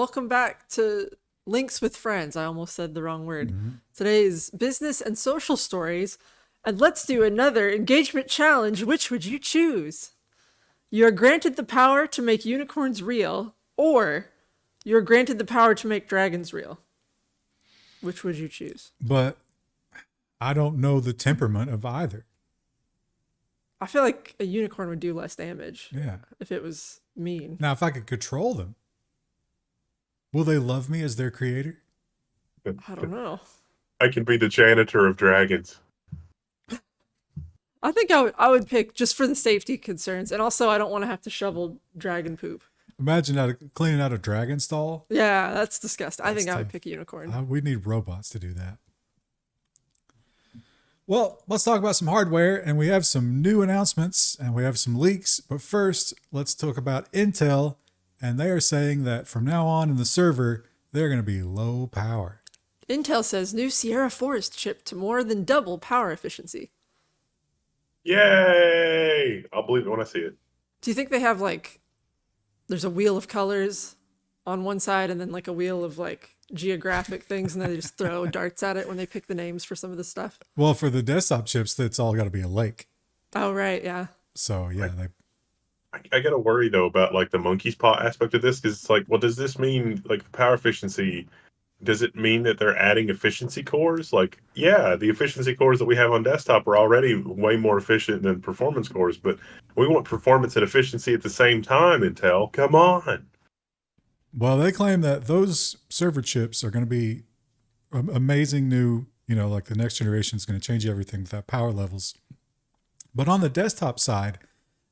Welcome back to Links with Friends. I almost said the wrong word. Today's business and social stories. And let's do another engagement challenge. Which would you choose? You are granted the power to make unicorns real, or you're granted the power to make dragons real. Which would you choose? But I don't know the temperament of either. I feel like a unicorn would do less damage. Yeah. If it was mean. Now, if I could control them, will they love me as their creator? I don't know. I can be the janitor of dragons. I think I would pick just for the safety concerns, and also I don't want to have to shovel dragon poop. Imagine cleaning out a dragon stall. Yeah, that's disgusting. I think I would tough. pick a unicorn. We need robots to do that. Well, let's talk about some hardware, and we have some new announcements and we have some leaks. But first, let's talk about Intel, and they are saying that from now on in the server, they're going to be low power. Intel says new Sierra Forest chip to more than double power efficiency. Yay! I'll believe it when I see it. Do you think they have there's a wheel of colors on one side and then like a wheel of geographic things, and then they just throw darts at it when they pick the names for some of the stuff? Well, for the desktop chips, it's all got to be a lake. Oh, right. Yeah. So, yeah. I got to worry, though, about the monkey's paw aspect of this, because it's well, does this mean power efficiency? Does it mean that they're adding efficiency cores? Yeah, the efficiency cores that we have on desktop are already way more efficient than performance cores, but we want performance and efficiency at the same time, Intel. Come on. Well, they claim that those server chips are going to be amazing new, the next generation is going to change everything with that power levels. But on the desktop side,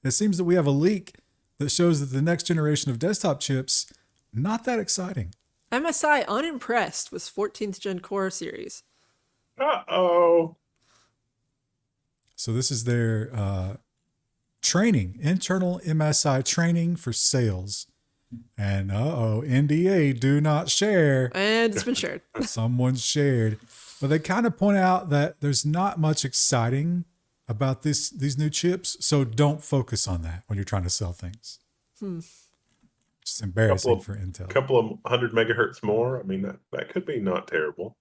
it seems that we have a leak that shows that the next generation of desktop chips, not that exciting. MSI unimpressed with 14th Gen Core series. Uh-oh. So this is their training, internal MSI training for sales. And NDA, do not share. And it's been shared. Someone shared. But they kind of point out that there's not much exciting about these new chips, so don't focus on that when you're trying to sell things. It's embarrassing for Intel. A couple of 100 megahertz more. I mean, that could be not terrible.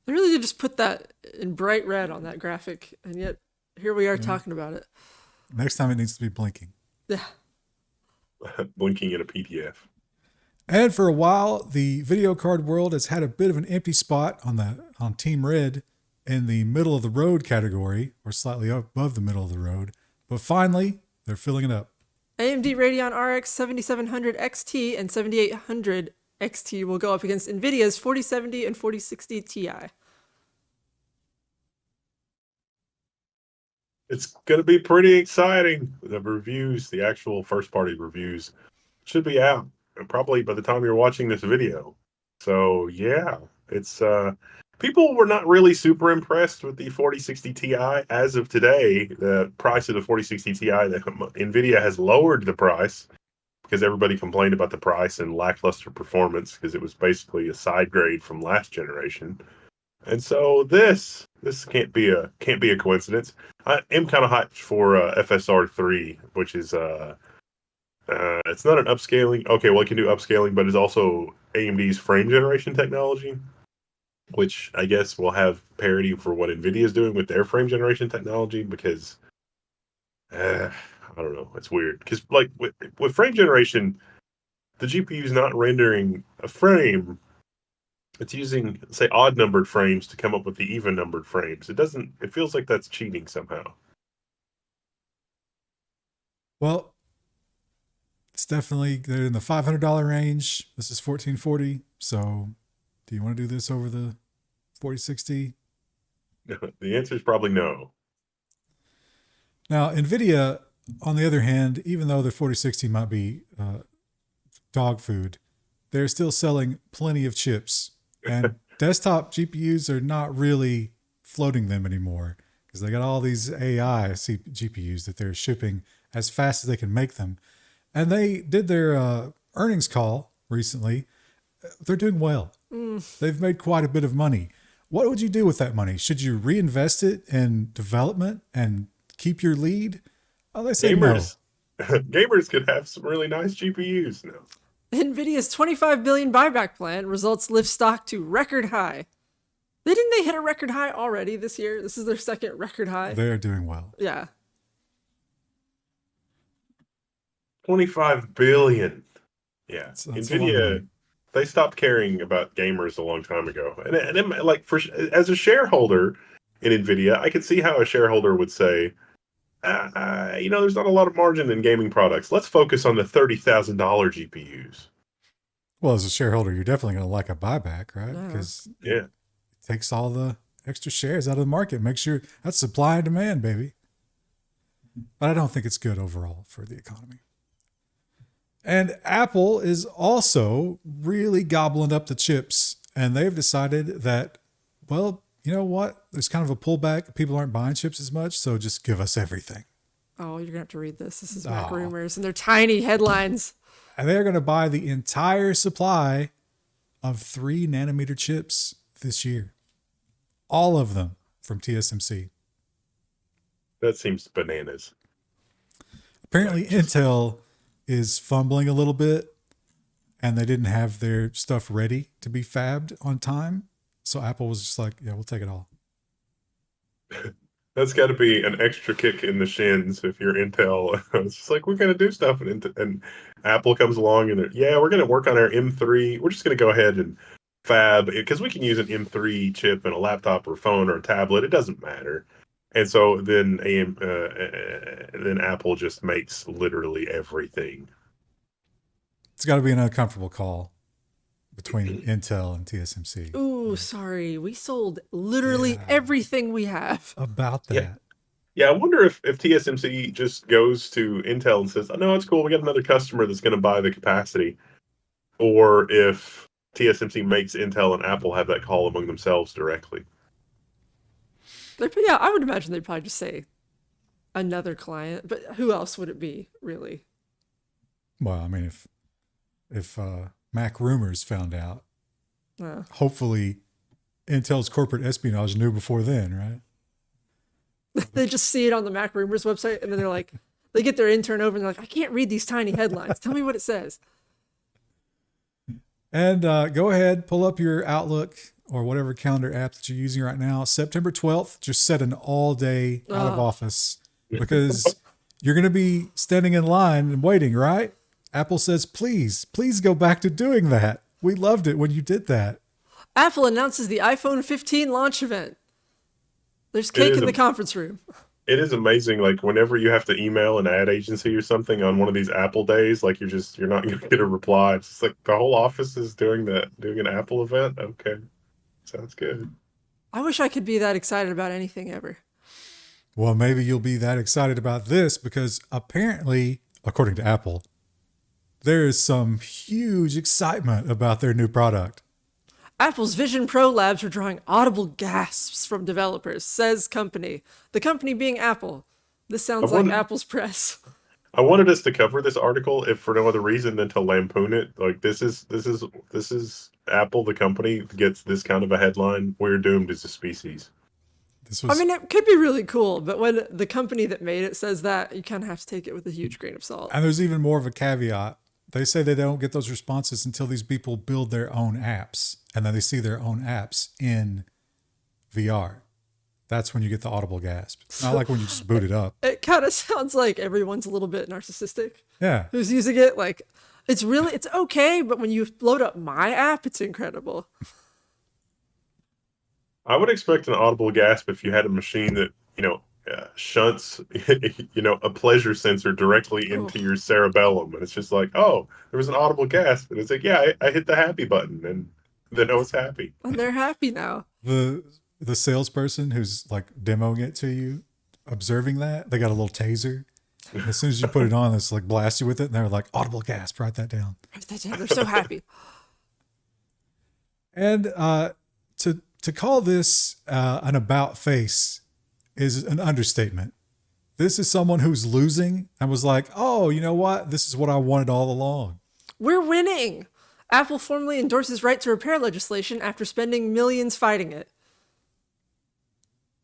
They really did just put that in bright red on that graphic, and yet here we are talking about it. Next time it needs to be blinking. Yeah. Blinking in a PDF. And for a while, the video card world has had a bit of an empty spot on Team Red in the middle of the road category, or slightly above the middle of the road. But finally, they're filling it up. AMD Radeon RX 7700 XT and 7800 XT will go up against Nvidia's 4070 and 4060 Ti. It's going to be pretty exciting. The reviews, the actual first-party reviews, should be out probably by the time you're watching this video. So, yeah, it's people were not really super impressed with the 4060 Ti as of today. The price of the 4060 Ti, Nvidia has lowered the price because everybody complained about the price and lackluster performance because it was basically a side grade from last generation. And so this can't be a coincidence. I am kind of hyped for FSR3, which is it's not an upscaling. Okay, well, it can do upscaling, but it's also AMD's frame generation technology, which I guess will have parity for what Nvidia is doing with their frame generation technology. Because I don't know, it's weird. Because with frame generation, the GPU is not rendering a frame. It's using, say, odd-numbered frames to come up with the even-numbered frames. It feels like that's cheating somehow. Well, it's definitely, they're in the $500 range. This is 1440. So do you want to do this over the 4060? The answer is probably no. Now, Nvidia, on the other hand, even though the 4060 might be dog food, they're still selling plenty of chips. And desktop GPUs are not really floating them anymore because they got all these AI GPUs that they're shipping as fast as they can make them. And they did their earnings call recently. They're doing well. They've made quite a bit of money. What would you do with that money? Should you reinvest it in development and keep your lead? Oh, they say Gamers could have some really nice GPUs now. Nvidia's 25 billion buyback plan results lift stock to record high. Didn't they hit a record high already this year? This is their second record high. They are doing well. Yeah. 25 billion. Yeah. That's a lot of Nvidia, money. they stopped caring about gamers a long time ago. And like as a shareholder in Nvidia, I could see how a shareholder would say, there's not a lot of margin in gaming products. Let's focus on the $30,000 GPUs. Well, as a shareholder, you're definitely going to like a buyback, right? Yeah. Because Yeah. it takes all the extra shares out of the market. Make sure that's supply and demand, baby. But I don't think it's good overall for the economy. And Apple is also really gobbling up the chips. And they've decided that, well, you know what? There's kind of a pullback. People aren't buying chips as much. So just give us everything. Oh, you're going to have to read this. This is Mac Rumors and their tiny headlines. And they're going to buy the entire supply of 3 nanometer chips this year. All of them from TSMC. That seems bananas. Apparently, Intel is fumbling a little bit, and they didn't have their stuff ready to be fabbed on time. So Apple was just like, yeah, we'll take it all. That's got to be an extra kick in the shins if you're Intel. It's just like, we're going to do stuff. And Apple comes along and we're going to work on our M3. We're just going to go ahead and fab, because we can use an M3 chip in a laptop or phone or a tablet. It doesn't matter. And so then Apple just makes literally everything. It's got to be an uncomfortable call between Intel and TSMC. Ooh, sorry. We sold literally everything we have. About that. Yeah, I wonder if TSMC just goes to Intel and says, oh, no, it's cool. We got another customer that's going to buy the capacity. Or if TSMC makes Intel and Apple have that call among themselves directly. Yeah, I would imagine they'd probably just say another client. But who else would it be, really? Well, I mean, if Mac Rumors found out, hopefully Intel's corporate espionage knew before then, right? They just see it on the Mac Rumors website, and then they're like, they get their intern over, and they're like, I can't read these tiny headlines. Tell me what it says. And go ahead, pull up your Outlook or whatever calendar app that you're using right now. September 12th, just set an all-day out of office, because you're going to be standing in line and waiting, right? Apple says, please go back to doing that. We loved it when you did that. Apple announces the iPhone 15 launch event. There's cake in the conference room. It is amazing. Like, whenever you have to email an ad agency or something on one of these Apple days, like you're not going to get a reply. It's just like the whole office is doing an Apple event. Okay. Sounds good. I wish I could be that excited about anything ever. Well, maybe you'll be that excited about this, because apparently, according to Apple, there is some huge excitement about their new product. Apple's Vision Pro labs are drawing audible gasps from developers, says company. The company being Apple. This sounds like Apple's press. I wanted us to cover this article, if for no other reason than to lampoon it. Like, this is Apple, the company, gets this kind of a headline. We're doomed as a species. I mean, it could be really cool, but when the company that made it says that, you kind of have to take it with a huge grain of salt. And there's even more of a caveat. They say they don't get those responses until these people build their own apps, and then they see their own apps in VR. That's when you get the audible gasp. It's not like when you just boot it up. It kind of sounds like everyone's a little bit narcissistic. Yeah. Who's using it? Like, it's okay, but when you load up my app, it's incredible. I would expect an audible gasp if you had a machine that, shunts, a pleasure sensor directly into your cerebellum. And it's just like, oh, there was an audible gasp. And it's like, yeah, I hit the happy button, and then I was happy. And they're happy now. The salesperson who's like demoing it to you, observing that, they got a little taser. And as soon as you put it on, it's like blast you with it. And they're like, audible gasp, write that down. They're so happy. And to call this an about face is an understatement. This is someone who's losing and was like, oh, you know what? This is what I wanted all along. We're winning. Apple formally endorses right to repair legislation after spending millions fighting it.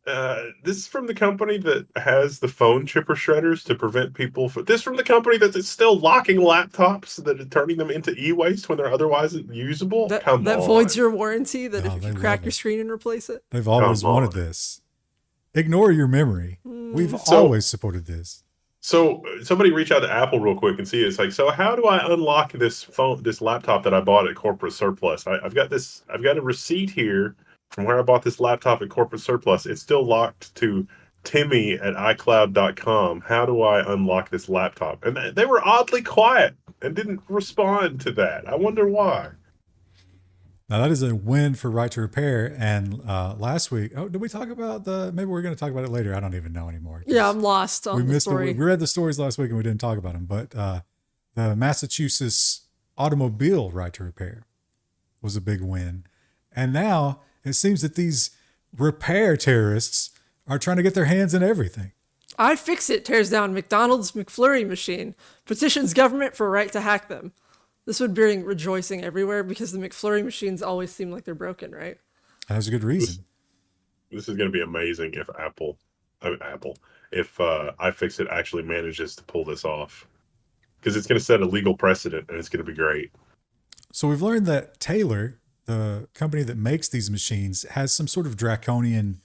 This is from the company that has the phone chipper shredders to prevent people from. This is from the company that is still locking laptops that are turning them into e-waste when they're otherwise usable. Come That on. voids your warranty. That No, if they you crack love your it. screen and replace it. They've always Come wanted on. this. Ignore your memory. We've So- always supported this. So somebody reach out to Apple real quick and see. It's like, so how do I unlock this laptop that I bought at corporate surplus? I've got a receipt here from where I bought this laptop at corporate surplus. It's still locked to Timmy at iCloud.com. How do I unlock this laptop? And they were oddly quiet and didn't respond to that. I wonder why. Now that is a win for right to repair. And last week, did we talk about maybe we're going to talk about it later. I don't even know anymore. Yeah, I'm lost on the story. We read the stories last week and we didn't talk about them. But the Massachusetts automobile right to repair was a big win. And now it seems that these repair terrorists are trying to get their hands in everything. iFixit tears down McDonald's McFlurry machine, petitions government for right to hack them. This would bring rejoicing everywhere because the McFlurry machines always seem like they're broken, right? That's a good reason. This is going to be amazing if if iFixit actually manages to pull this off, because it's going to set a legal precedent and it's going to be great. So we've learned that Taylor, the company that makes these machines, has some sort of draconian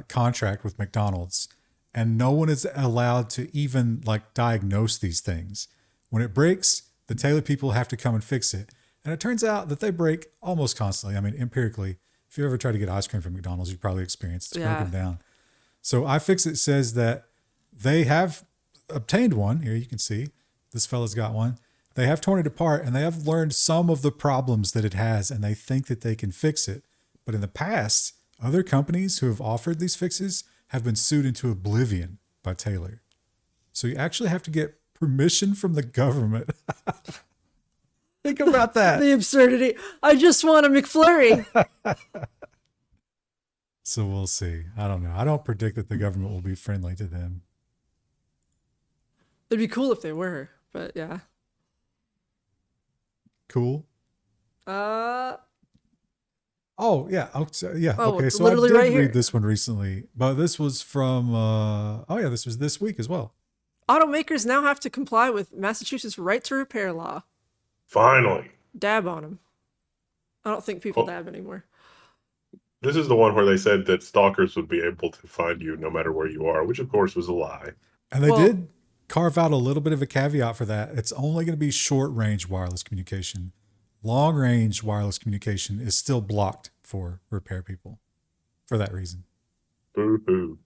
contract with McDonald's, and no one is allowed to even diagnose these things. When it breaks, the Taylor people have to come and fix it. And it turns out that they break almost constantly. I mean, empirically, if you ever try to get ice cream from McDonald's, you probably experienced it's broken down. So iFixit says that they have obtained one. Here you can see this fella's got one. They have torn it apart and they have learned some of the problems that it has, and they think that they can fix it. But in the past, other companies who have offered these fixes have been sued into oblivion by Taylor. So you actually have to get permission from the government. Think about that. The absurdity. I just want a McFlurry. So we'll see. I don't know. I don't predict that the government will be friendly to them. It'd be cool if they were, but yeah. Cool. Uh, Oh yeah. Yeah. Oh, Okay. So I literally did right here. read this one recently, but this was from. This was this week as well. automakers now have to comply with Massachusetts right to repair law. Finally. Dab on them. I don't think people dab anymore. This is the one where they said that stalkers would be able to find you no matter where you are, which of course was a lie. And they did carve out a little bit of a caveat for that. It's only going to be short-range wireless communication. Long-range wireless communication is still blocked for repair people for that reason. Boo-hoo.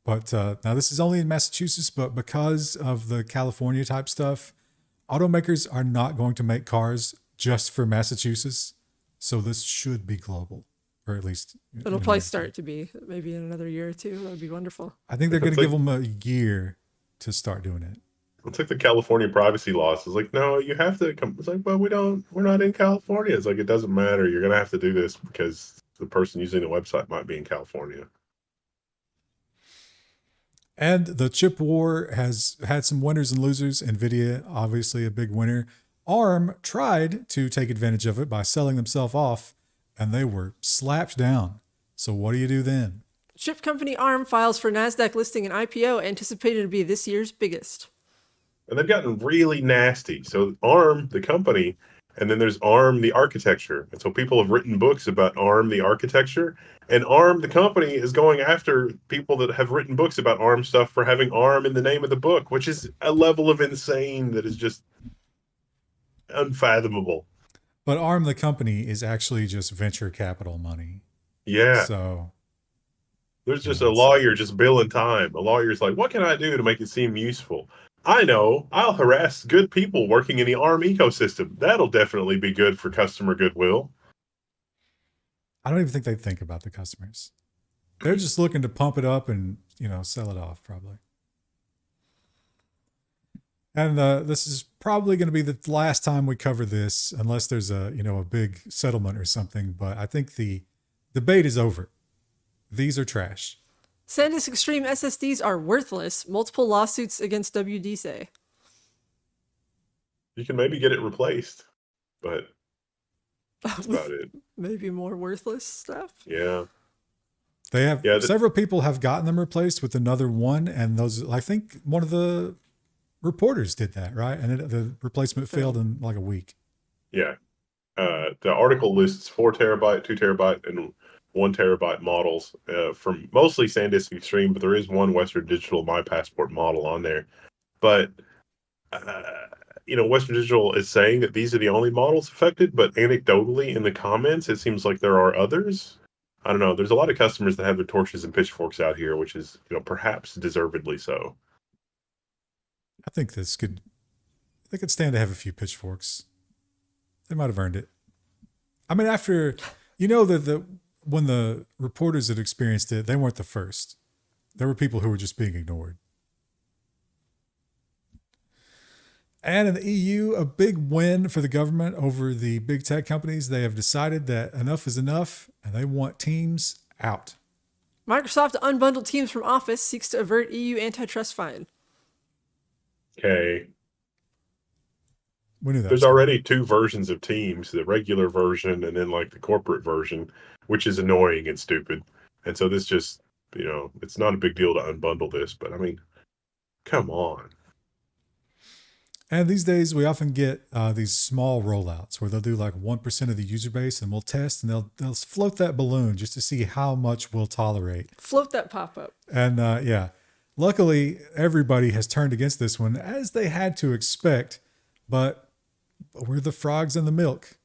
But now this is only in Massachusetts, but because of the California type stuff, automakers are not going to make cars just for Massachusetts. So this should be global, or at least It'll probably start to be maybe in another year or two. That would be wonderful. I think they're going to give them a year to start doing it. It's like the California privacy laws. It's like, no, you have to come. It's like, well, we're not in California. It's like, it doesn't matter. You're going to have to do this because the person using the website might be in California. And the chip war has had some winners and losers. Nvidia, obviously a big winner. ARM tried to take advantage of it by selling themselves off, and they were slapped down. So what do you do then? Chip company ARM files for Nasdaq listing an IPO anticipated to be this year's biggest. And they've gotten really nasty. So ARM, the company, and then there's ARM, the architecture. And so people have written books about ARM, the architecture. And ARM, the company, is going after people that have written books about ARM stuff for having ARM in the name of the book, which is a level of insane that is just unfathomable. But ARM, the company, is actually just venture capital money. Yeah. So there's just a lawyer just billing time. A lawyer's like, what can I do to make it seem useful? I know, I'll harass good people working in the ARM ecosystem. That'll definitely be good for customer goodwill. I don't even think they think about the customers. They're just looking to pump it up and, sell it off probably. And this is probably going to be the last time we cover this, unless there's a big settlement or something. But I think the debate is over. These are trash. SanDisk Extreme SSDs are worthless. Multiple lawsuits against WD say. You can maybe get it replaced, but that's about it. Maybe more worthless stuff. Yeah. They have Yeah, several people have gotten them replaced with another one, and those I think one of the reporters did that, right? And the replacement failed in like a week. yeah. The article lists 4 terabyte, 2 terabyte, and 1 terabyte models from mostly SanDisk Extreme, but there is one Western Digital My Passport model on there. But Western Digital is saying that these are the only models affected, but anecdotally in the comments, it seems like there are others. I don't know. There's a lot of customers that have their torches and pitchforks out here, which is, perhaps deservedly so. I think they could stand to have a few pitchforks. They might have earned it. I mean, after, when the reporters that experienced it, they weren't the first. There were people who were just being ignored. And in the EU, a big win for the government over the big tech companies. They have decided that enough is enough, and they want Teams out. Microsoft to unbundle Teams from Office seeks to avert EU antitrust fine. Okay. We knew that. There's already 2 versions of Teams, the regular version and then like the corporate version, which is annoying and stupid. And so this just, it's not a big deal to unbundle this, but I mean, come on. And these days, we often get these small rollouts where they'll do like 1% of the user base, and we'll test, and they'll float that balloon just to see how much we'll tolerate. Float that pop-up. And luckily, everybody has turned against this one, as they had to expect, but we're the frogs in the milk.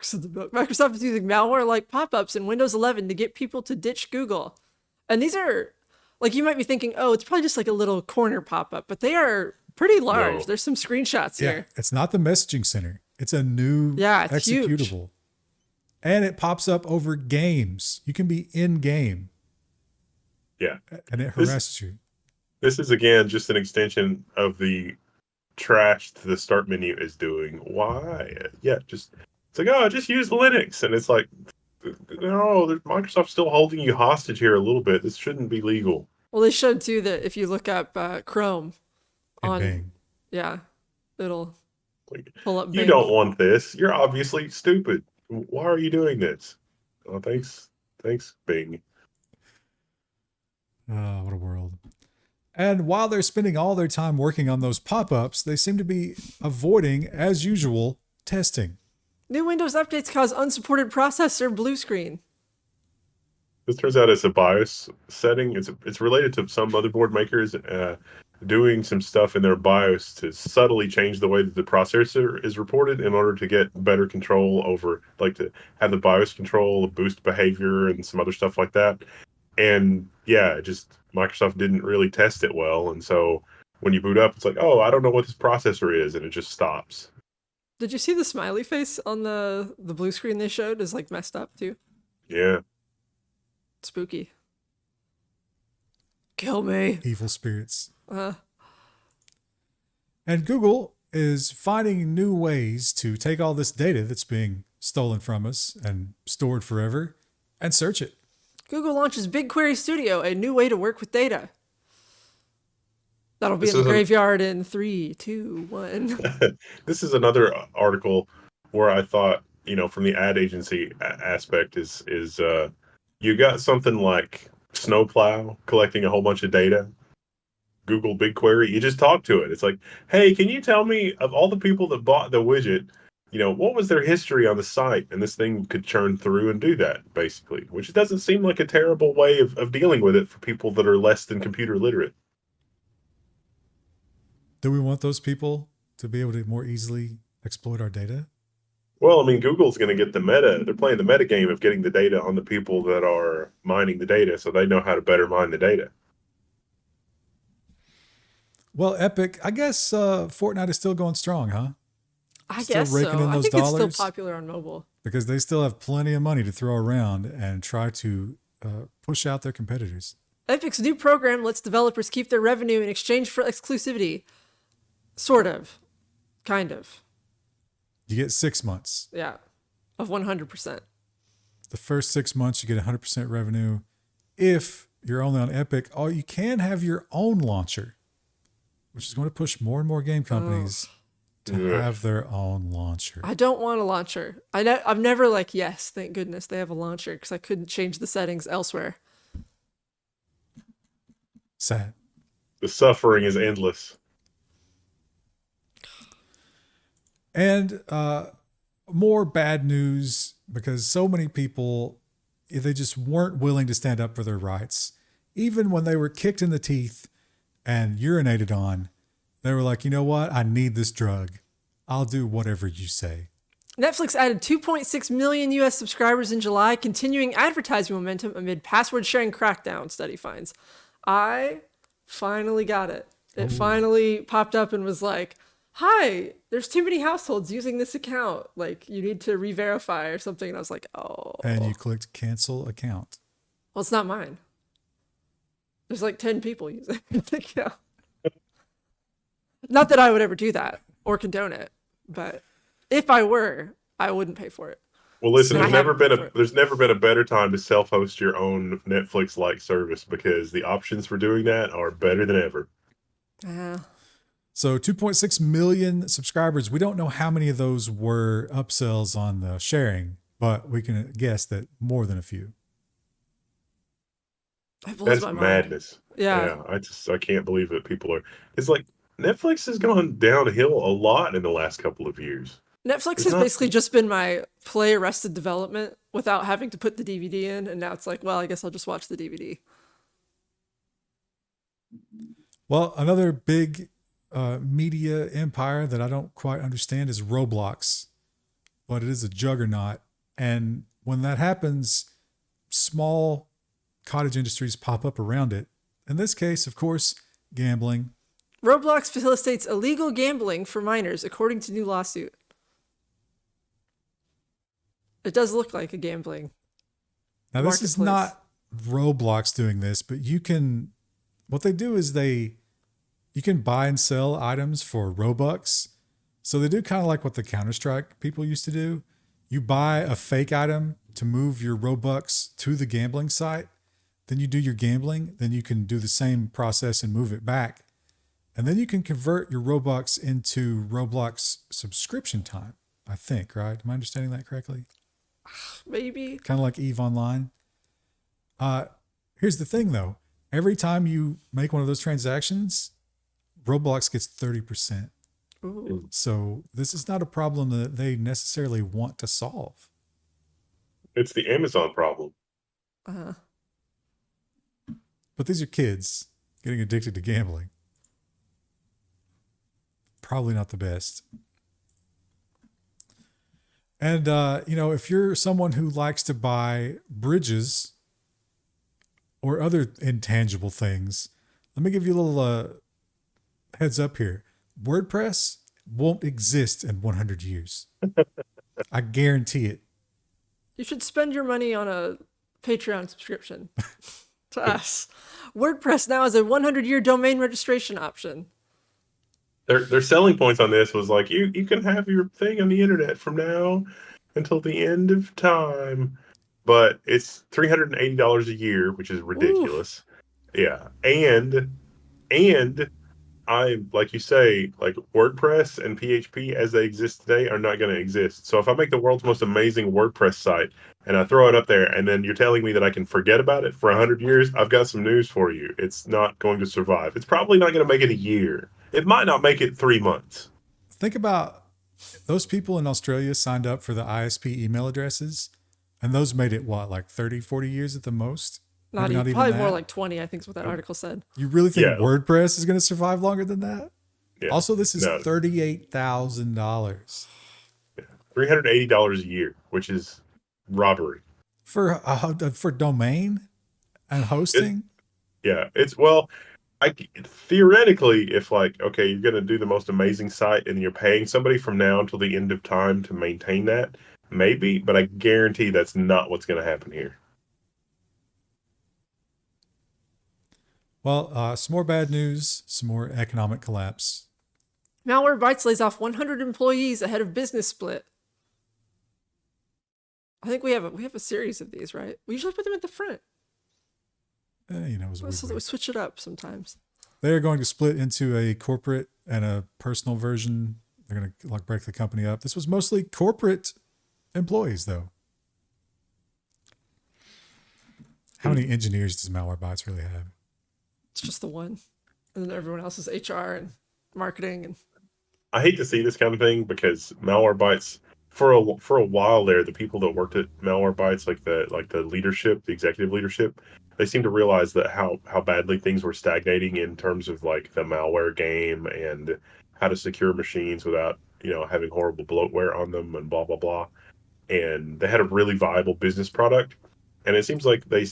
Microsoft is using malware-like pop-ups in Windows 11 to get people to ditch Google. And these are, like, you might be thinking, oh, it's probably just like a little corner pop-up, but they are pretty large. No. There's some screenshots here. It's not the messaging center. It's a new it's executable. huge. And it pops up over games. You can be in game. Yeah. And it harasses you. This is, again, just an extension of the trash the start menu is doing. Why? Yeah, it's like, just use Linux. And it's like, no, Microsoft's still holding you hostage here a little bit. This shouldn't be legal. Well, they showed, too, that if you look up Chrome on Bing. Yeah, it'll pull up Bing. You don't want this. You're obviously stupid. Why are you doing this? Oh, thanks, Bing. Oh, what a world. And while they're spending all their time working on those pop-ups, they seem to be avoiding, as usual, testing. New Windows updates cause unsupported processor blue screen. This turns out it's a BIOS setting. It's related to some motherboard makers doing some stuff in their BIOS to subtly change the way that the processor is reported in order to get better control over, like, to have the BIOS control, boost behavior, and some other stuff like that. And Microsoft didn't really test it well. And so when you boot up, it's like, oh, I don't know what this processor is. And it just stops. Did you see the smiley face on the blue screen they showed is like messed up too? Yeah. Spooky. Kill me. Evil spirits. And Google is finding new ways to take all this data that's being stolen from us and stored forever and search it. Google launches BigQuery Studio, a new way to work with data. That'll be in the graveyard in 3, 2, 1. This is another article where I thought, from the ad agency aspect is you got something like Snowplow collecting a whole bunch of data. Google BigQuery, you just talk to it. It's like, hey, can you tell me, of all the people that bought the widget, what was their history on the site? And this thing could churn through and do that, basically, which doesn't seem like a terrible way of dealing with it for people that are less than computer literate. Do we want those people to be able to more easily exploit our data? Well, I mean, Google's going to get the meta. They're playing the meta game of getting the data on the people that are mining the data, so they know how to better mine the data. Well, Epic, I guess Fortnite is still going strong, huh? I guess so. I think it's still popular on mobile. Because they still have plenty of money to throw around and try to push out their competitors. Epic's new program lets developers keep their revenue in exchange for exclusivity. Sort of. Kind of. You get 6 months. Yeah. Of 100%. The first 6 months, you get 100% revenue. If you're only on Epic, you can have your own launcher, which is going to push more and more game companies to have their own launcher. I don't want a launcher. I'm never like, yes, thank goodness they have a launcher, because I couldn't change the settings elsewhere. Sad. The suffering is endless. And more bad news, because so many people, they just weren't willing to stand up for their rights. Even when they were kicked in the teeth and urinated on, they were like, you know what? I need this drug. I'll do whatever you say. Netflix added 2.6 million US subscribers in July, continuing advertising momentum amid password sharing crackdown, study finds. I finally got it. It finally popped up and was like, hi, there's too many households using this account. Like, you need to re-verify or something. And I was like, oh. And you clicked cancel account. Well, it's not mine. There's like 10 people using the account. Not that I would ever do that or condone it, but if I were, I wouldn't pay for it. Well, listen, And there's never been a better time to self-host your own Netflix-like service, because the options for doing that are better than ever. Yeah. So 2.6 million subscribers. We don't know how many of those were upsells on the sharing, but we can guess that more than a few. That's That's madness. Yeah. I can't believe that people are. It's like Netflix has gone downhill a lot in the last couple of years. Netflix has basically just been my play Arrested Development without having to put the DVD in. And now it's like, well, I guess I'll just watch the DVD. Well, another big media empire that I don't quite understand is Roblox, but it is a juggernaut. And when that happens, small cottage industries pop up around it. In this case, of course, gambling. Roblox facilitates illegal gambling for minors, according to new lawsuit. It does look like a gambling. Now, this is not Roblox doing this, but what they do is you can buy and sell items for Robux. So they do kind of like what the Counter-Strike people used to do. You buy a fake item to move your Robux to the gambling site. Then you do your gambling. Then you can do the same process and move it back. And then you can convert your Robux into Roblox subscription time, I think, right? Am I understanding that correctly? Maybe. Kind of like EVE Online. Here's the thing, though. Every time you make one of those transactions, Roblox gets 30%. Ooh. So this is not a problem that they necessarily want to solve. It's the Amazon problem. But these are kids getting addicted to gambling. Probably not the best. And, if you're someone who likes to buy bridges or other intangible things, let me give you a little heads up here. WordPress won't exist in 100 years. I guarantee it. You should spend your money on a Patreon subscription to us. WordPress now has a 100-year domain registration option. Their selling points on this was like, you can have your thing on the internet from now until the end of time, but it's $380 a year, which is ridiculous. Ooh. Yeah, and I, like you say, like WordPress and PHP as they exist today are not going to exist. So if I make the world's most amazing WordPress site and I throw it up there, and then you're telling me that I can forget about it for 100 years, I've got some news for you. It's not going to survive. It's probably not going to make it a year. It might not make it 3 months. Think about those people in Australia signed up for the ISP email addresses, and those made it, what, like 30, 40 years at the most? Not even probably that. More like 20, I think is what that article said. You really think WordPress is going to survive longer than that? Yeah. Also, this is $38,000. Yeah. $380 a year, which is robbery. For domain and hosting? Theoretically, if like, okay, you're going to do the most amazing site and you're paying somebody from now until the end of time to maintain that, maybe, but I guarantee that's not what's going to happen here. Well, some more bad news, some more economic collapse. Malwarebytes lays off 100 employees ahead of business split. I think we have a series of these, right? We usually put them at the front. So that we switch it up sometimes. They are going to split into a corporate and a personal version They're going to like break the company up. This was mostly corporate employees, though. How many engineers does Malwarebytes really have? It's just the one. And then everyone else is HR and marketing. And I hate to see this kind of thing because Malwarebytes, for a while there, the people that worked at Malwarebytes, like the leadership, the executive leadership, they seemed to realize that how badly things were stagnating in terms of like the malware game and how to secure machines without having horrible bloatware on them and blah blah blah. And they had a really viable business product. And it seems like they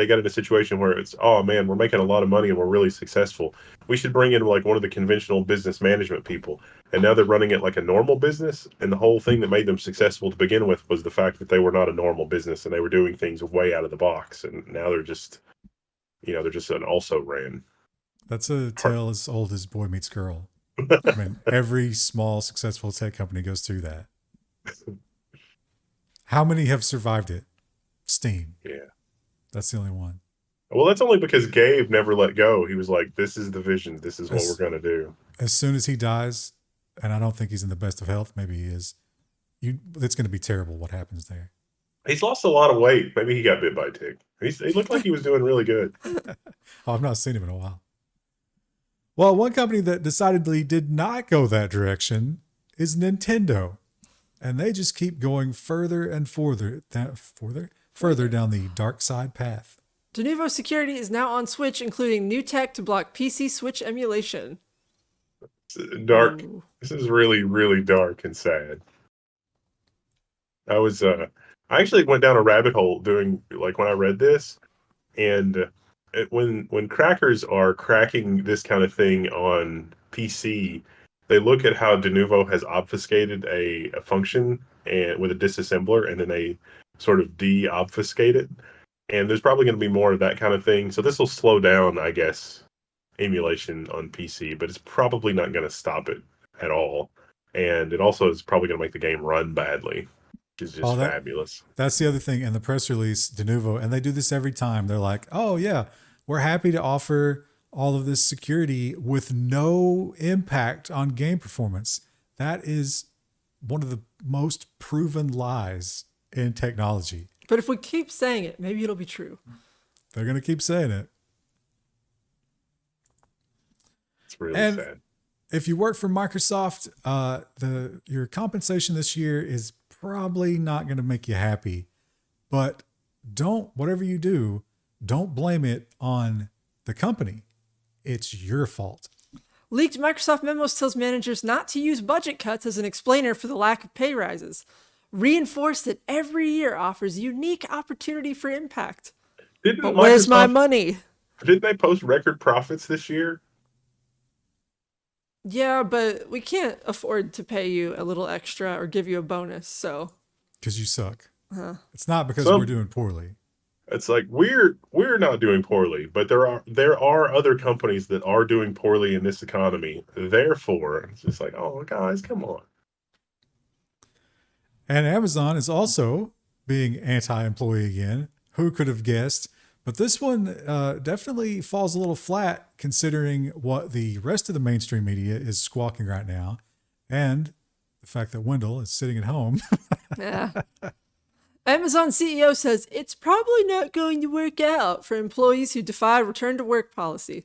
got in a situation where it's, oh man, we're making a lot of money and we're really successful. We should bring in like one of the conventional business management people. And now they're running it like a normal business. And the whole thing that made them successful to begin with was the fact that they were not a normal business and they were doing things way out of the box. And now they're just, they're just an also ran. That's a tale as old as Boy Meets Girl. I mean, every small successful tech company goes through that. How many have survived it? Steam. Yeah. That's the only one. Well, that's only because Gabe never let go. He was like, this is the vision. This is what we're going to do. As soon as he dies, and I don't think he's in the best of health, maybe he is, it's going to be terrible what happens there. He's lost a lot of weight. Maybe he got bit by a tick. He looked like he was doing really good. I've not seen him in a while. Well, one company that decidedly did not go that direction is Nintendo. And they just keep going further and further down the dark side path. Denuvo security is now on Switch, including new tech to block PC Switch emulation. It's dark. Ooh. This is really, really dark and sad. I actually went down a rabbit hole doing, like, when I read this, and when crackers are cracking this kind of thing on PC, they look at how Denuvo has obfuscated a function and with a disassembler, and then they sort of de-obfuscate it. And there's probably going to be more of that kind of thing. So this will slow down, I guess, emulation on PC, but it's probably not going to stop it at all. And it also is probably going to make the game run badly, which is just fabulous. That's the other thing in the press release, Denuvo, and they do this every time. They're like, oh yeah, we're happy to offer all of this security with no impact on game performance. That is one of the most proven lies in technology. But if we keep saying it, maybe it'll be true. They're going to keep saying it. It's really sad. If you work for Microsoft, your compensation this year is probably not going to make you happy. But whatever you do, don't blame it on the company. It's your fault. Leaked Microsoft memos tells managers not to use budget cuts as an explainer for the lack of pay rises. Reinforce that every year offers unique opportunity for impact. But where's my money? Didn't they post record profits this year? Yeah, but we can't afford to pay you a little extra or give you a bonus, so. Because you suck. It's not because we're doing poorly. It's like we're not doing poorly, but there are other companies that are doing poorly in this economy. Therefore, it's just like, oh guys, come on. And Amazon is also being anti-employee again. Who could have guessed? But this one definitely falls a little flat considering what the rest of the mainstream media is squawking right now, and the fact that Wendell is sitting at home. Yeah. Amazon CEO says it's probably not going to work out for employees who defy return to work policy.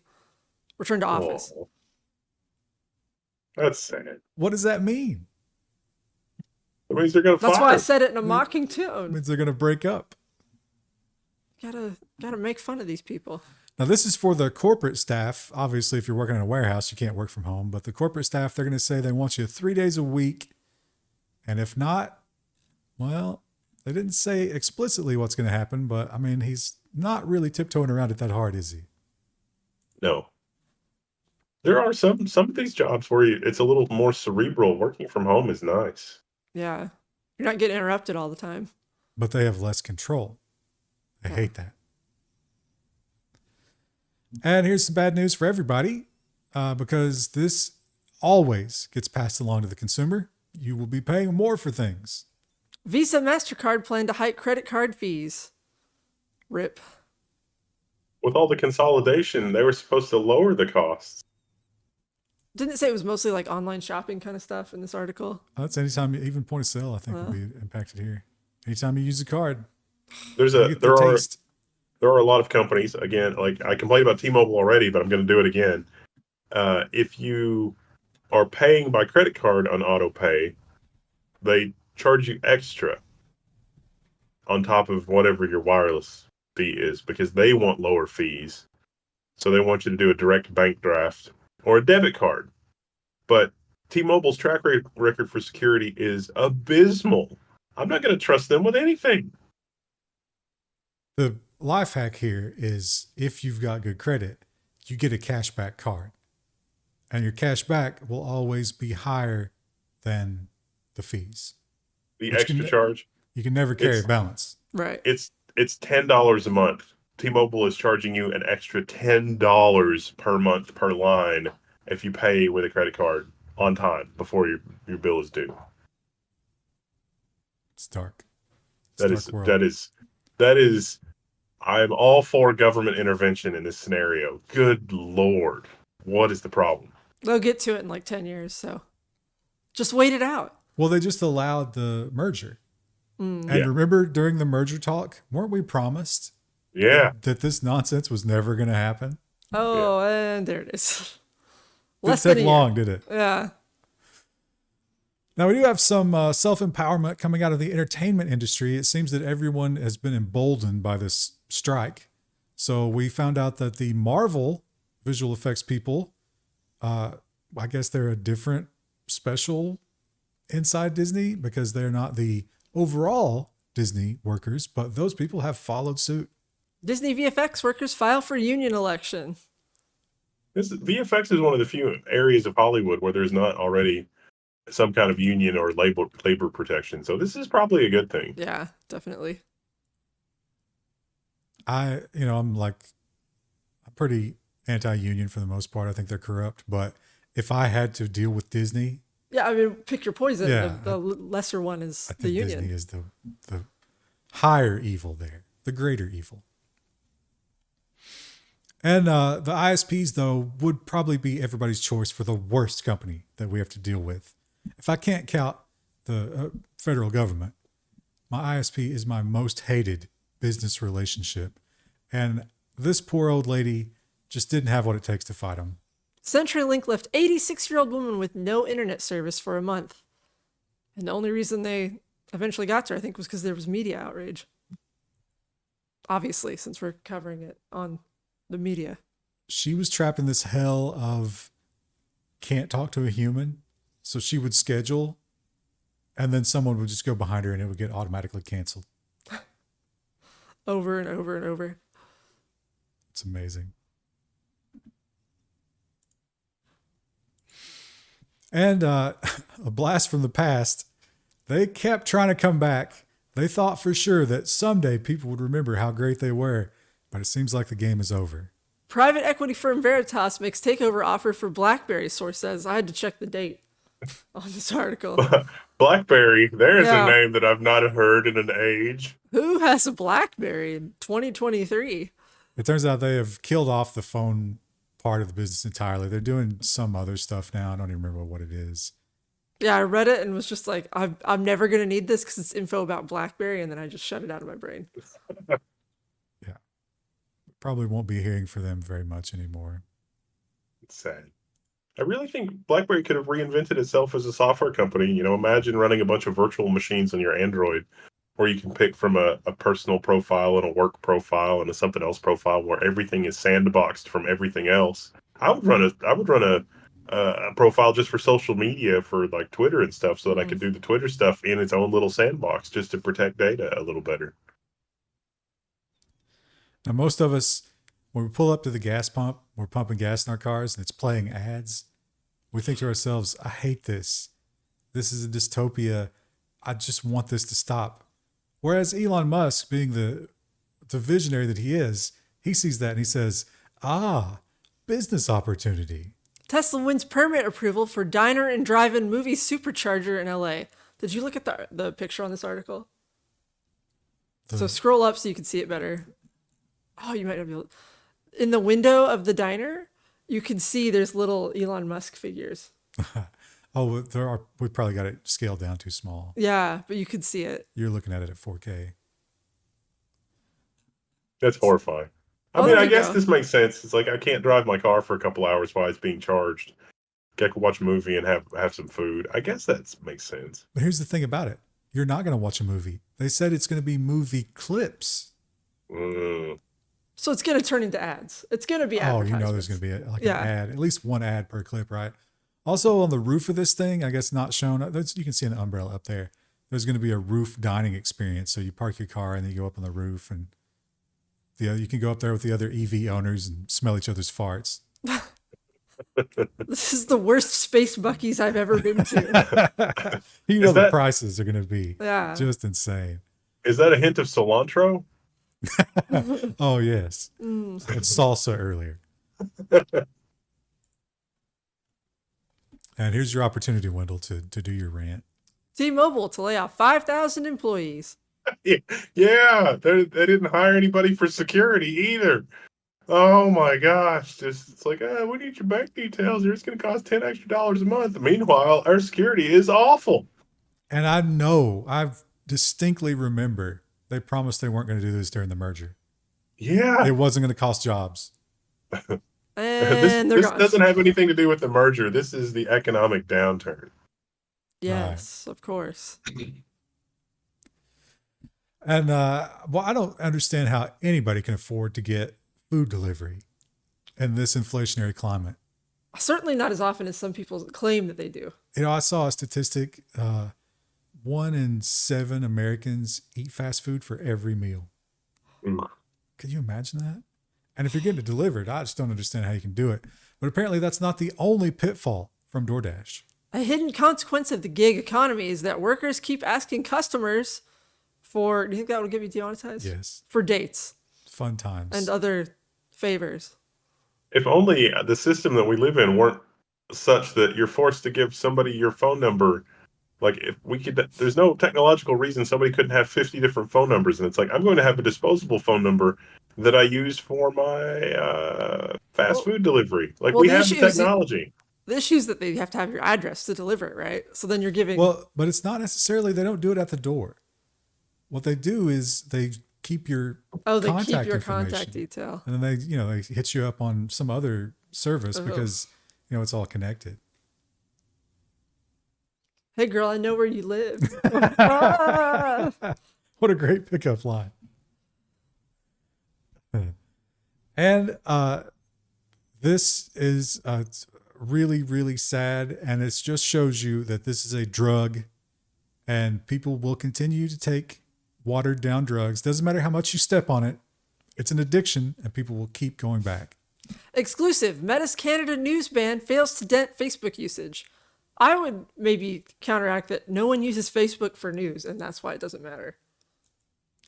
Return to office. Oh, that's sad. What does that mean? It means they're going to fire. That's why I said it in a mocking tone. It means they're going to break up. Gotta make fun of these people. Now, this is for the corporate staff. Obviously, if you're working in a warehouse, you can't work from home. But the corporate staff, they're going to say they want you 3 days a week. And if not, well, they didn't say explicitly what's going to happen. But, I mean, he's not really tiptoeing around it that hard, is he? No. There are some of these jobs where it's a little more cerebral. Working from home is nice. Yeah. You're not getting interrupted all the time. But they have less control. I hate that. And here's some bad news for everybody, because this always gets passed along to the consumer. You will be paying more for things. Visa, MasterCard plan to hike credit card fees. RIP. With all the consolidation, they were supposed to lower the costs. Didn't it say it was mostly like online shopping kind of stuff in this article? That's anytime, even point of sale, I think will be impacted here. Anytime you use a card, There's you a get the taste. there are a lot of companies. Again, like I complained about T-Mobile already, but I'm going to do it again. If you are paying by credit card on auto pay, they charge you extra on top of whatever your wireless fee is because they want lower fees. So they want you to do a direct bank draft or a debit card. But T-Mobile's track record for security is abysmal. I'm not going to trust them with anything. The life hack here is if you've got good credit, you get a cashback card. And your cashback will always be higher than the fees. The extra charge. You can never carry a balance. Right. It's $10 a month. T-Mobile is charging you an extra $10 per month per line if you pay with a credit card on time before your bill is due. It's dark. That is I'm all for government intervention in this scenario. Good Lord. What is the problem? They'll get to it in like 10 years, so just wait it out. Well, they just allowed the merger. And Yeah. remember during the merger talk, weren't we promised Yeah. that this nonsense was never going to happen? Oh, and there it is. Didn't take long, did it? Yeah. Now, we do have some self-empowerment coming out of the entertainment industry. It seems that everyone has been emboldened by this strike. So we found out that the Marvel visual effects people, I guess they're a different special inside Disney because they're not the overall Disney workers, but those people have followed suit. Disney VFX workers file for union election. VFX is one of the few areas of Hollywood where there's not already some kind of union or labor protection. So this is probably a good thing. Yeah, definitely. I'm pretty anti-union for the most part. I think they're corrupt, but if I had to deal with Disney, Yeah, I mean, pick your poison. Yeah, The lesser one is I think the union. Disney is the higher evil there, the greater evil. And the ISPs, though, would probably be everybody's choice for the worst company that we have to deal with. If I can't count the federal government, my ISP is my most hated business relationship. And this poor old lady just didn't have what it takes to fight them. CenturyLink left 86-year-old woman with no internet service for a month. And the only reason they eventually got to her, I think, was because there was media outrage. Obviously, since we're covering it on the media. She was trapped in this hell of can't talk to a human. So she would schedule and then someone would just go behind her and it would get automatically canceled. Over and over and over. It's amazing. And a blast from the past. They kept trying to come back. They thought for sure that someday people would remember how great they were, but it seems like the game is over. Private equity firm Veritas makes takeover offer for BlackBerry, source says. I had to check the date on this article. BlackBerry, there's Yeah. a name that I've not heard in an age. Who has a BlackBerry in 2023? It turns out they have killed off the phone part of the business entirely. They're doing some other stuff now. I don't even remember what it is. Yeah, I read it and was just like, I'm never going to need this because it's info about BlackBerry, and then I just shut it out of my brain. Yeah. Probably won't be hearing from them very much anymore. It's sad. I really think BlackBerry could have reinvented itself as a software company. You know, imagine running a bunch of virtual machines on your Android where you can pick from a personal profile and a work profile and a something else profile where everything is sandboxed from everything else. I would run a profile just for social media for like Twitter and stuff so that I could do the Twitter stuff in its own little sandbox just to protect data a little better. Now, most of us, when we pull up to the gas pump, we're pumping gas in our cars and it's playing ads. We think to ourselves, I hate this. This is a dystopia. I just want this to stop. Whereas Elon Musk, being the visionary that he is, he sees that and he says, business opportunity. Tesla wins permit approval for diner and drive-in movie supercharger in LA. Did you look at the picture on this article? So scroll up so you can see it better. Oh, you might not be able. In the window of the diner, you can see there's little Elon Musk figures. Oh, we probably got it scaled down too small. Yeah, but you can see it. You're looking at it at 4K. That's horrifying. I Oh, mean, there I you guess go. this makes sense. It's like I can't drive my car for a couple hours while it's being charged. Get to watch a movie and have some food. I guess that makes sense. But here's the thing about it. You're not going to watch a movie. They said it's going to be movie clips. So it's going to turn into ads. It's going to be advertisements. There's going to be an ad, at least one ad per clip, right? Also on the roof of this thing, I guess not shown, you can see an umbrella up there. There's going to be a roof dining experience. So you park your car and then you go up on the roof and you can go up there with the other EV owners and smell each other's farts. This is the worst space Buc-ee's I've ever been to. The prices are going to be Yeah. just insane. Is that a hint of cilantro? Oh, yes. And salsa earlier. And here's your opportunity, Wendell, to do your rant. T-Mobile to lay off 5,000 employees. Yeah, they didn't hire anybody for security either. Oh my gosh. It's like, we need your bank details. It's going to cost $10 extra a month. Meanwhile, our security is awful. And I distinctly remember they promised they weren't going to do this during the merger. Yeah. It wasn't going to cost jobs. And this doesn't have anything to do with the merger. This is the economic downturn. Yes, of course. And I don't understand how anybody can afford to get food delivery in this inflationary climate. Certainly not as often as some people claim that they do. I saw a statistic: 1 in 7 Americans eat fast food for every meal. Can you imagine that? And if you're getting it delivered, I just don't understand how you can do it. But apparently, that's not the only pitfall from DoorDash. A hidden consequence of the gig economy is that workers keep asking customers for, do you think that would get me demonetized? Yes. For dates. Fun times. And other favors. If only the system that we live in weren't such that you're forced to give somebody your phone number. Like if we could, there's no technological reason somebody couldn't have 50 different phone numbers. And it's like, I'm going to have a disposable phone number that I use for my fast food delivery. Like we have the technology. The issue is that they have to have your address to deliver it, right? So then you're giving... Well, but it's not necessarily, they don't do it at the door. What they do is they keep your contact detail. And then they hit you up on some other service because, it's all connected. Hey girl, I know where you live. What a great pickup line. And this is really, really sad. And it just shows you that this is a drug and people will continue to take watered down drugs. Doesn't matter how much you step on it. It's an addiction and people will keep going back. Exclusive. Meta's Canada news ban fails to dent Facebook usage. I would maybe counteract that no one uses Facebook for news, and that's why it doesn't matter.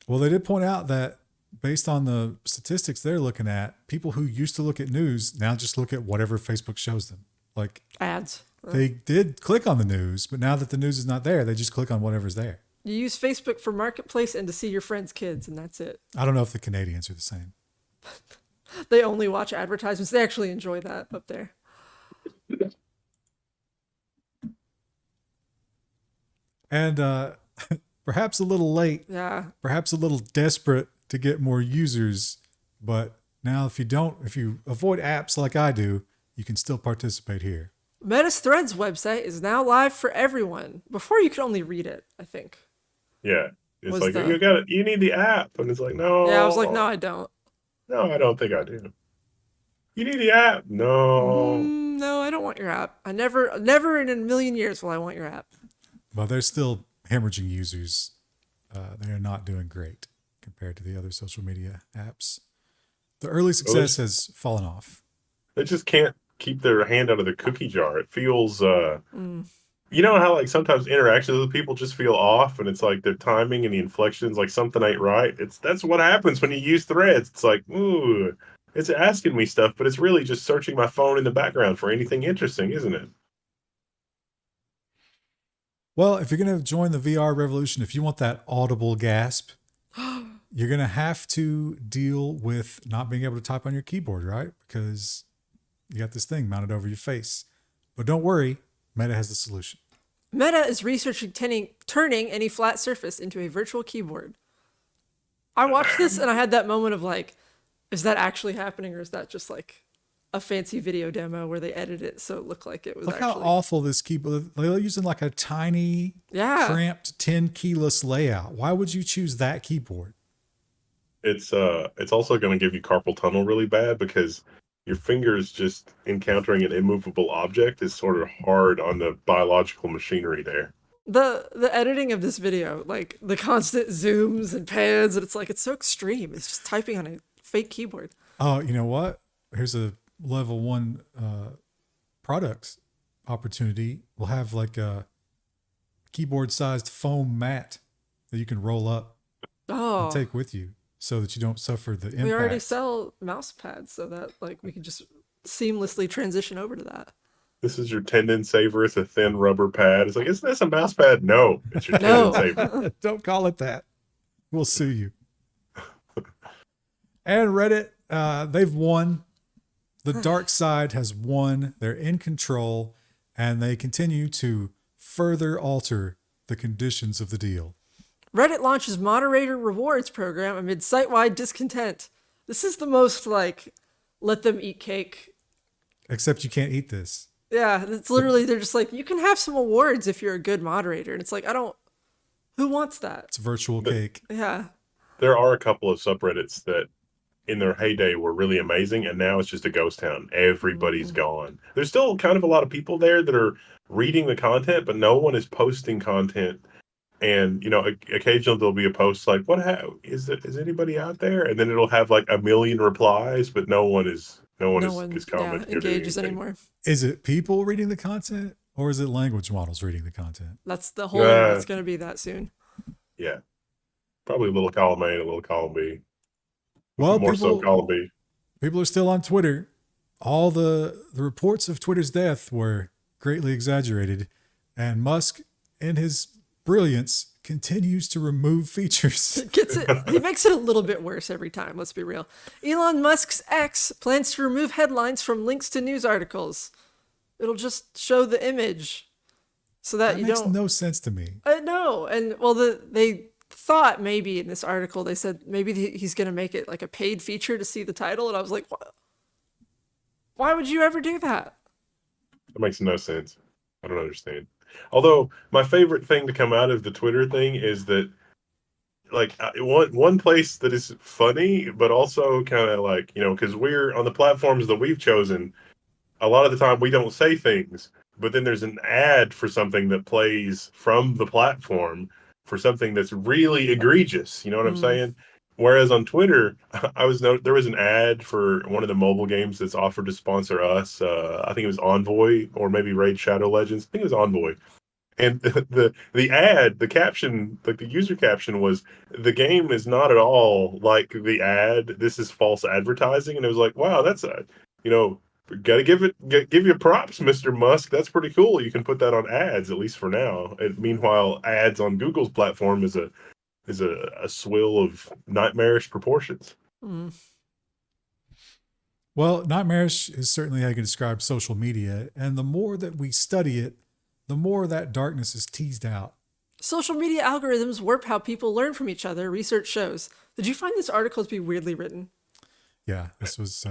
Well, they did point out that based on the statistics they're looking at, people who used to look at news now just look at whatever Facebook shows them. Like ads. They did click on the news, but now that the news is not there, they just click on whatever's there. You use Facebook for marketplace and to see your friends' kids, and that's it. I don't know if the Canadians are the same. They only watch advertisements. They actually enjoy that up there. And perhaps a little late. Yeah. Perhaps a little desperate to get more users. But now if you avoid apps like I do, you can still participate here. Meta's Threads website is now live for everyone. Before you could only read it, I think. Yeah. It's like, you need the app. And it's like, no. Yeah, I was like, no, I don't. No, I don't think I do. You need the app. No. No, I don't want your app. I never in a million years will I want your app. Well, they're still hemorrhaging users. They are not doing great compared to the other social media apps. The early success has fallen off. They just can't keep their hand out of the cookie jar. It feels, you know how like sometimes interactions with people just feel off, and it's like their timing and the inflections, like something ain't right. That's what happens when you use Threads. It's like, ooh, it's asking me stuff, but it's really just searching my phone in the background for anything interesting, isn't it? Well, if you're going to join the VR revolution, if you want that audible gasp, you're going to have to deal with not being able to type on your keyboard, right? Because You got this thing mounted over your face. But don't worry, Meta has the solution. Meta is researching turning any flat surface into a virtual keyboard. I watched this and I had that moment of like, is that actually happening, or is that just like a fancy video demo where they edited it so it looked like it was Look actually... how awful this keyboard. They're using like a tiny, cramped 10 keyless layout. Why would you choose that keyboard? It's also going to give you carpal tunnel really bad because your fingers just encountering an immovable object is sort of hard on the biological machinery there. The editing of this video, like the constant zooms and pans, and it's like, it's so extreme. It's just typing on a fake keyboard. Oh, you know what? Here's a level 1 products opportunity. We'll have like a keyboard sized foam mat that you can roll up and take with you so that you don't suffer the impact. We already sell mouse pads, so that like we can just seamlessly transition over to that. This is your tendon saver. It's a thin rubber pad. It's like, isn't this a mouse pad? No, it's your tendon saver. Don't call it that. We'll sue you. And Reddit, they've won. The dark side has won. They're in control, and they continue to further alter the conditions of the deal. Reddit launches moderator rewards program amid site-wide discontent. This is the most like, let them eat cake. Except you can't eat this. Yeah, it's literally, they're just like, you can have some awards if you're a good moderator. And it's like, who wants that? It's virtual cake. Yeah. There are a couple of subreddits that in their heyday were really amazing, and now it's just a ghost town. Everybody's gone. There's still kind of a lot of people there that are reading the content, but no one is posting content. And, occasionally there'll be a post like, is anybody out there? And then it'll have like a million replies, but no one is commenting. Engages anymore. Is it people reading the content, or is it language models reading the content? That's the whole it's going to be that soon. Yeah. Probably a little column A and a little column B. Well, more so column B. People are still on Twitter. All the reports of Twitter's death were greatly exaggerated, and Musk, in his brilliance, continues to remove features. He makes it a little bit worse every time, let's be real. Elon Musk's X plans to remove headlines from links to news articles. It'll just show the image so that you don't... That makes no sense to me. I know. And well, they thought maybe in this article, they said maybe he's going to make it like a paid feature to see the title. And I was like, what? Why would you ever do that? That makes no sense. I don't understand. Although my favorite thing to come out of the Twitter thing is that, like, one place that is funny, but also kind of like, because we're on the platforms that we've chosen, a lot of the time we don't say things, but then there's an ad for something that plays from the platform for something that's really egregious. You know what I'm saying? Whereas on Twitter, there was an ad for one of the mobile games that's offered to sponsor us. I think it was Envoy or maybe Raid Shadow Legends. I think it was Envoy. And the ad, the caption, like the user caption was, the game is not at all like the ad. This is false advertising. And it was like, wow, that's gotta give you props, Mr. Musk. That's pretty cool. You can put that on ads, at least for now. And meanwhile, ads on Google's platform is a swill of nightmarish proportions. Well, nightmarish is certainly how you can describe social media, and the more that we study it, the more that darkness is teased out. Social media algorithms warp how people learn from each other, research shows. Did you find this article to be weirdly written? Yeah, this was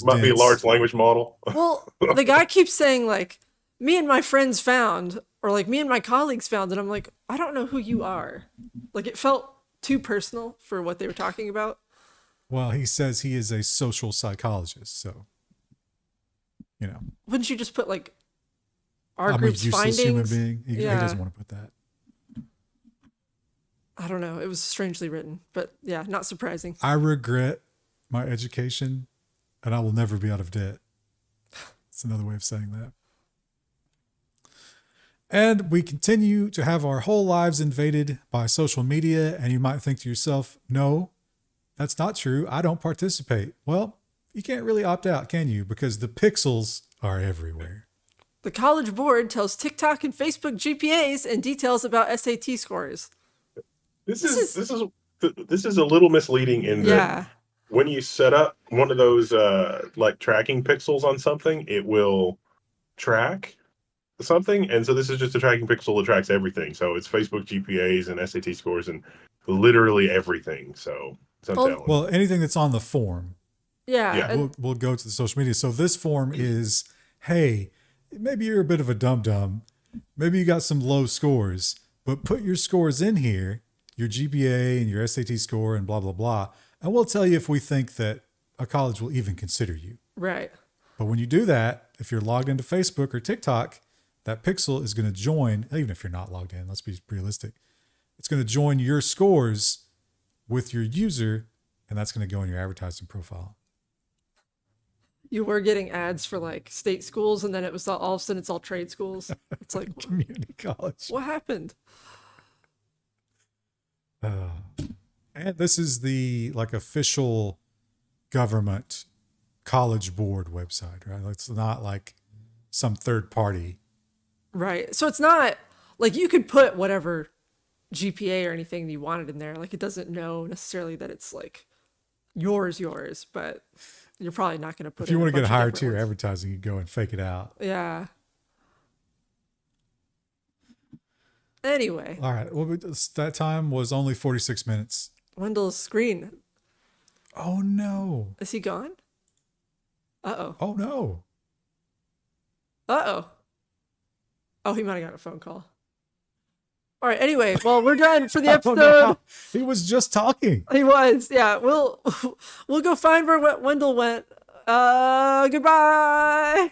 might be a large language model. Well, the guy keeps saying like, me and my friends found, or like me and my colleagues found, and I'm like, I don't know who you are. Like, it felt too personal for what they were talking about. Well, he says he is a social psychologist, so Wouldn't you just put like our I'm group's a useless findings? human being. He doesn't want to put that. I don't know. It was strangely written, but yeah, not surprising. I regret my education, and I will never be out of debt. That's another way of saying that. And we continue to have our whole lives invaded by social media, and you might think to yourself, no, that's not true. I don't participate. Well, you can't really opt out, can you? Because the pixels are everywhere. The College Board tells TikTok and Facebook GPAs and details about SAT scores. This is a little misleading in that when you set up one of those like tracking pixels on something, it will track something. And so this is just a tracking pixel that tracks everything. So it's Facebook GPAs and SAT scores and literally everything. So well, anything that's on the form. Yeah. We'll go to the social media. So this form is, hey, maybe you're a bit of a dum-dum. Maybe you got some low scores, but put your scores in here, your GPA and your SAT score and blah, blah, blah. And we'll tell you if we think that a college will even consider you. Right. But when you do that, if you're logged into Facebook or TikTok, that pixel is going to join, even if you're not logged in, let's be realistic. It's going to join your scores with your user, and that's going to go in your advertising profile. You were getting ads for like state schools, and then it was all of a sudden it's all trade schools. It's like community college. What happened? And this is the like official government college board website, right? It's not like some third party. Right. So it's not like you could put whatever GPA or anything you wanted in there. Like it doesn't know necessarily that it's like yours, but you're probably not going to put. If you want to get higher tier advertising, you go and fake it out. Yeah. Anyway. All right. Well, that time was only 46 minutes. Wendell's screen. Oh no. Is he gone? Uh-oh. Oh no. Uh-oh. Oh, he might have got a phone call. All right. Anyway, well, we're done for the episode. No. He was just talking. He was. Yeah. We'll go find where Wendell went. Goodbye.